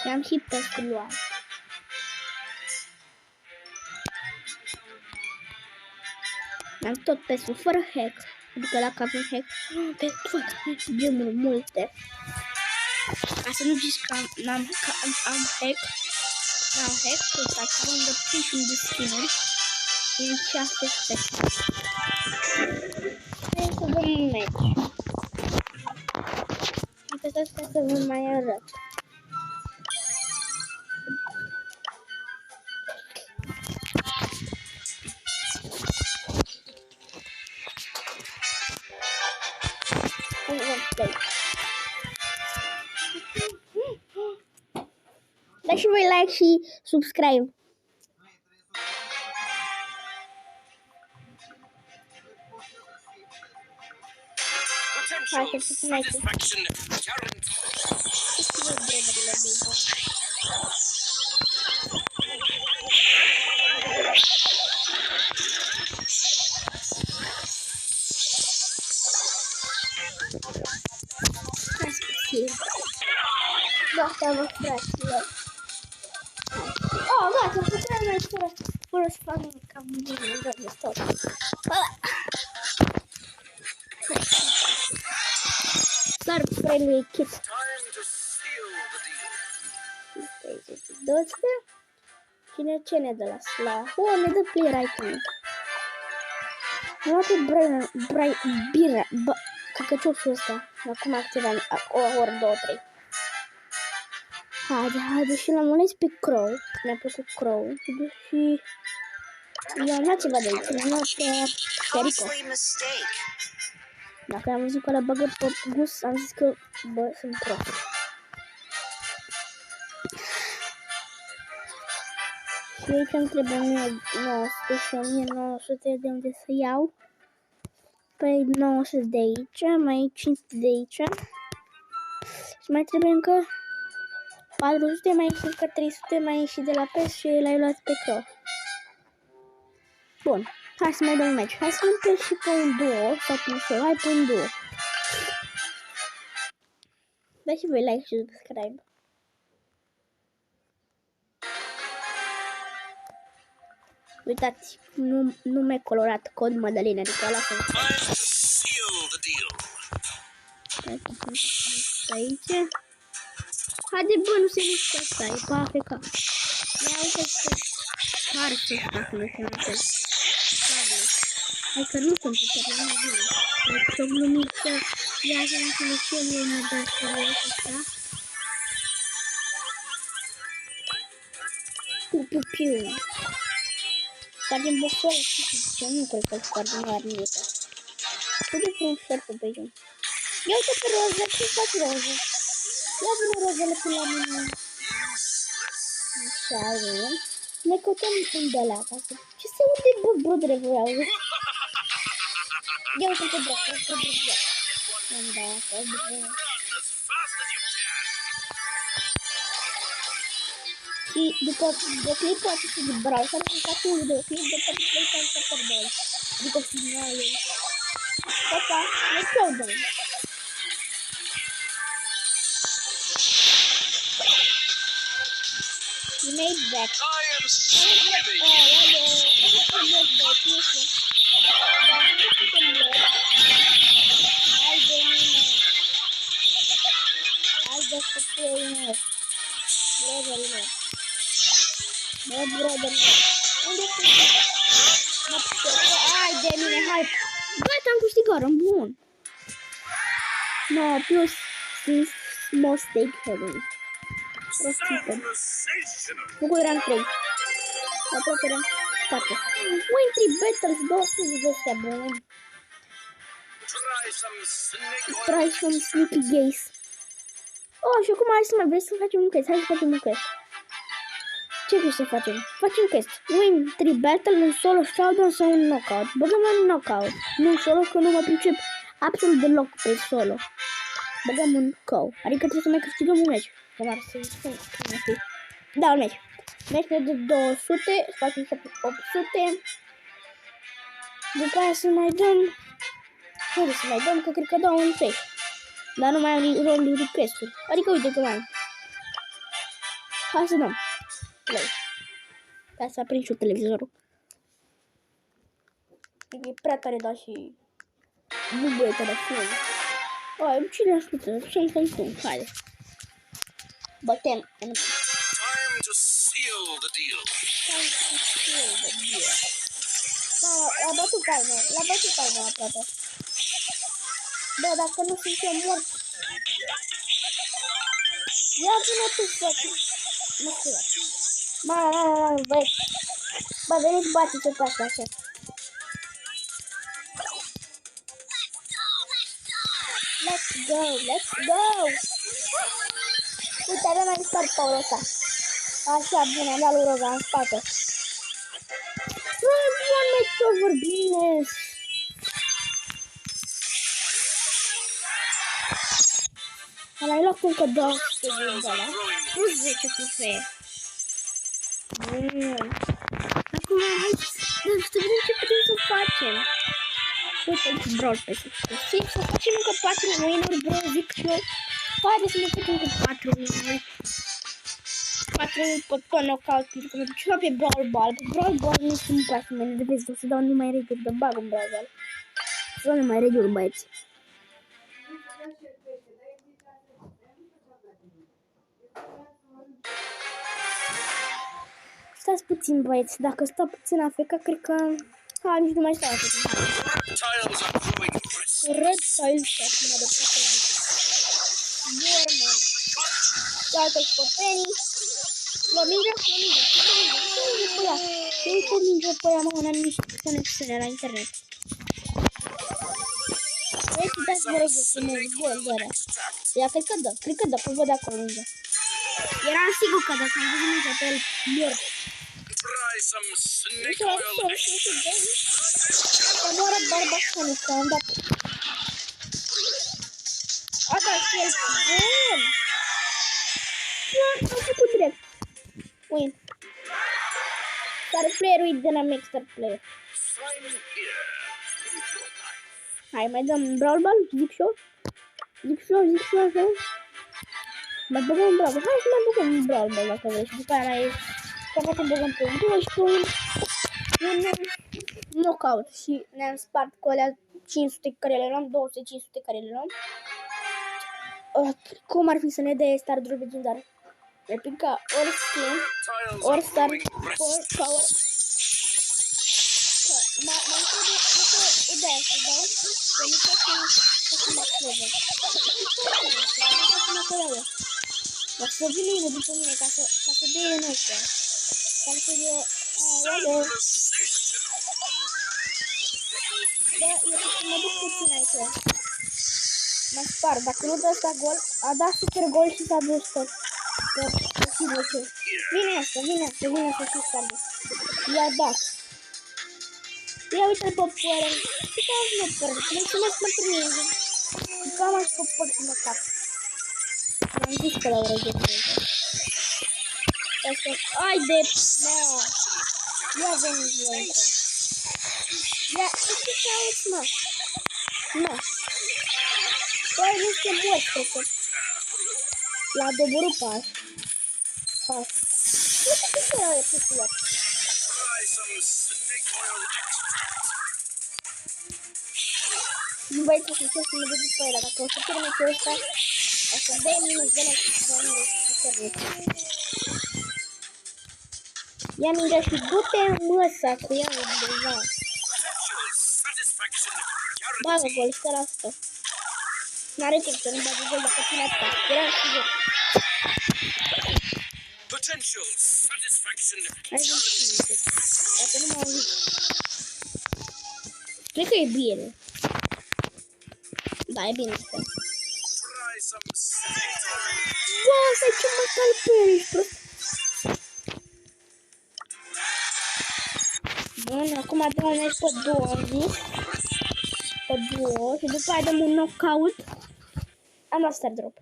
Și am și pescul luat. Am tot pescul fără hack. Adică dacă avem hack, pe toate gemuri multe. Ca să nu zici că am hack. N-am hack, uitați, am de 51 de skin-uri. În 6 spese. Hai să dăm un match. Apăsați ca să vă mai arăt. Dați și voi like și subscribe. Hai să se mai Gata, mă, fraților. Oh, gata, putem mai fără să fac cam bine, de tot. Start friendly kit. 200. Ce ne dă la sla? Oh, ne dă player item. Am luat pe Bira, căcăcioșul ăsta. Acum activam, o oră, 2, 3. Haide și l-am ales pe Crow. Mi-a plăcut Crow. Și i-am luat ceva de aici. I-am luat pe Perico. Dacă am văzut că ăla bagă pe gust, am zis că, bă, sunt prost. Și aici îmi trebuie 1900 și 1900 de unde să iau. Păi 900 de aici, mai 500 de aici. Și mai trebuie încă 400, mai și încă 300, mai și de la PES și l-ai luat pe Crow. Bun, hai să mai dăm un match. Hai să luăm și pe un duo, sau pe un solo, hai pe un duo. Dați și voi like și subscribe. Uitați, nume colorat, cod Madalina, adică ăla sunt. Aici. Haide, bă, nu se mișcă asta, e pe AFK. Ia uite să care să fac, nu știu, nu știu. Hai că nu sunt pe care nu vine. Deci o glumiță, ia să nu știu ce e una de asta. Piu. Spargem boxul ăla, ce nu cred că spargem la armietă. Cât de frumos șerpă pe aici. Ia uite pe roză, ce faci roză? Ia vine rozele pe la mine. Așa, avem. Ne căutăm un de la acasă. Ce se uite, bă, brodere, voi auzi? Ia uite pe brodere. Am dat asta, brodere. Și după clipul acesta de browser, am dat un videoclip de pe PlayStation Super 2. Adică finalul. Opa, ne căutăm. You made that. I am screaming. Brother. Ai de mine, hai. Gata, am câștigat, am bun. No, plus small stake heaven. Prostită. Făcut rank 3. Aproape rank 4. Win 3 battles, 200 de astea, bun. Try some sneaky gaze. Oh, și acum hai să mai vrei să facem un quest. Hai să facem un quest. Ce vrei să facem? Facem quest. Win 3 battle, un solo showdown sau un knockout. Băgăm un knockout. Nu solo, că nu mă pricep absolut deloc pe solo. Băgăm un co. Adică trebuie să mai câștigăm un match. Da, un match. Match de 200, facem 800. După aia să mai dăm. Trebuie să mai dăm, că cred că dau un pești. Dar nu mai am rolul request-uri. Adică uite că mai am. Hai să dăm play. Hai să aprind și televizorul. E prea tare, dar și bubuie telefonul. Ai, cine ascultă? Ce-mi să-mi spun? Haide. Bătem. Time to seal the deal. L-a bătut taină aproape. Bă, dacă nu sunt eu mort. Ia vină tu, frate. Nu știu. Băi. Bă, veniți bateți-o pe asta, așa. Let's go. Uite, avem mai mișcat Paul ăsta. Așa, bine, am dat lui Roga în spate. Doamne, ce vorbine! Am mai luat încă 200 de ăla. Plus 10 trofee. Acum, hai să vedem ce putem să facem. Uite, Brawl Pass. Să facem încă 4 win-uri, bro, zic eu. Haide să ne facem încă 4 win-uri. 4 pe knockout, pentru că mă duc pe Brawl Ball. Pe Brawl Ball nu știu, nu place mine, de vezi, o să dau numai reguli, dar bag în Brawl Ball. Să dau numai reguli, băieți. Stați puțin, băieți, dacă stau puțin AFK, cred că... Ha, nici nu mai stau puțin. Red Tiles, acum de pe Warman. Iată-și pe Penny. Lua mingea. Uite mingea pe aia, mă, n-am nici conexiune la internet. Uite, dați vă rog să mă zbor, doar. Ia, cred că dă, că văd acolo mingea. Eram sigur că dacă am văzut mingea pe el, mor. Uite, să moară barbasonul, că am dat. A dat el, bun! Am făcut drept. Win. Star player-ul de la Max Star Player. Hai, mai dăm Brawl Ball, zic și eu. Așa. Mai băgăm Brawl Ball. Hai să mai băgăm Brawl Ball dacă vrei. Și după aia e... Că poate băgăm pe un 12, un knockout. Și ne-am spart cu alea 500 care le luăm, 200-500 care le luăm. Cum ar fi să ne dea Star Drop legendar? Replica ori skin, ori Star Power. Mai trebuie ideea să dau, pentru că să mă clever. O să vină unul după mine ca să dea în ăștia. Ca să dea... Aoleu! Da, eu mă duc puțin aici. Mă spar, dacă nu dă ăsta gol, a dat super gol și s-a dus tot. Vine asta și sparge. I-a dat. Ia uite-l pe pără. Ce că azi mă pără? Mulțumesc pentru mine. Că am așa pe pără să mă cap. M-am zis că l-au răzut mine. Ai de... Da. Ia veniți voi. Ia, ce cauți, mă? Nu. Băi, nu știu bot, cred că. L-a doborât pas. Uite ce era episod. Nu băi, să mă duc după el, dacă o să termine pe ăsta, o să dai minus de la ia mingea și du-te în măsa cu ea undeva. Bagă gol, stă la asta. N-are cum să nu bagă gol dacă ține asta. Era sigur. Hai să ține. Dacă nu m-au auzit. Cred că e bine. Da, e bine asta. Bă, stai ce mă calperi, ești prost. Bun, acum dăm un meci pe 2, am zis. Pe 2 și după aia dăm un knockout. Am luat Star Drop.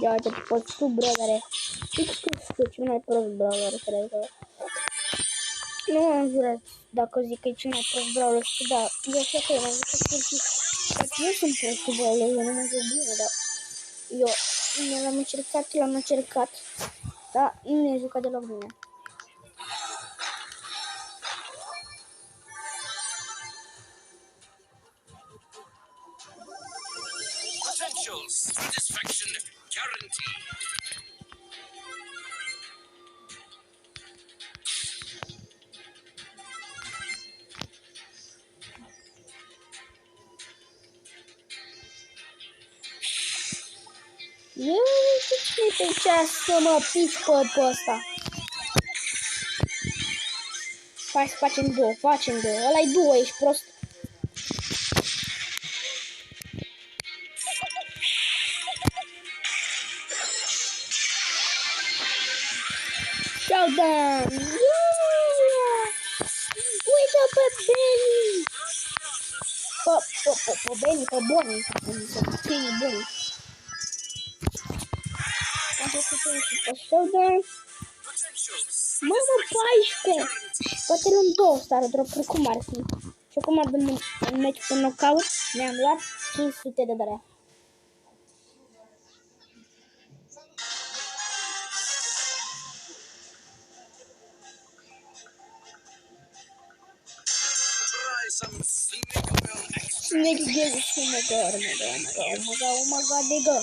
Ia uite, poți tu, brother. Știi, cel mai prost brother, cred că. Nu am jurat dacă zic că e cel mai prost Brawler, da, eu așa că am zis că eu sunt prost cu Brawler, eu nu mă joc bine, dar eu l-am încercat, dar nu mi-a jucat deloc bine. Potential satisfaction guaranteed. Eu ce pe ceas să mă pici pe ăsta. Hai să facem două, ăla-i două, ești prost. Showdown! Uite pe Benny! Pe Benny, pe Bonnie, pe Bonnie. Am făcut pe Showdown. Mamă, 14! Poate luăm 2 star drop-uri, cum ar fi? Și acum avem un meci pe knockout, ne-am luat 500 de dolari. Some Sneakerville extra. Snake Gaze, oh my god, nigga.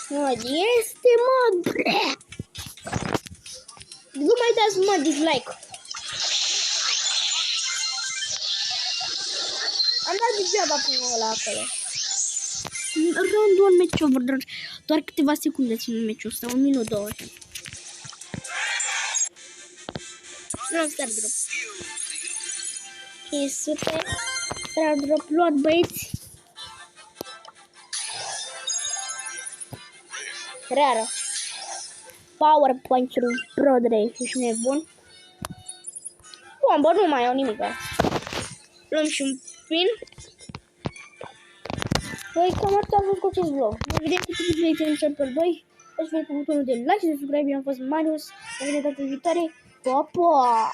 Mod, este mod. Nu mai dați mod dislike. Am dat degeaba primul ăla acolo. Round 1 match over, doar câteva secunde țin meciul ăsta, 1 minut 20. Luăm star drop. 500 star drop luat, băieți. Rară. Power punch-ul Pro Dre, ești nebun. Bombă, nu mai au nimic. Luăm și un pin. Păi cam atât a fost cu acest vlog. Ne vedem cu video în chapter 2. Deci vei pe butonul de like și de subscribe. Eu am fost Marius. Ne vedem data viitoare. Pa, pa!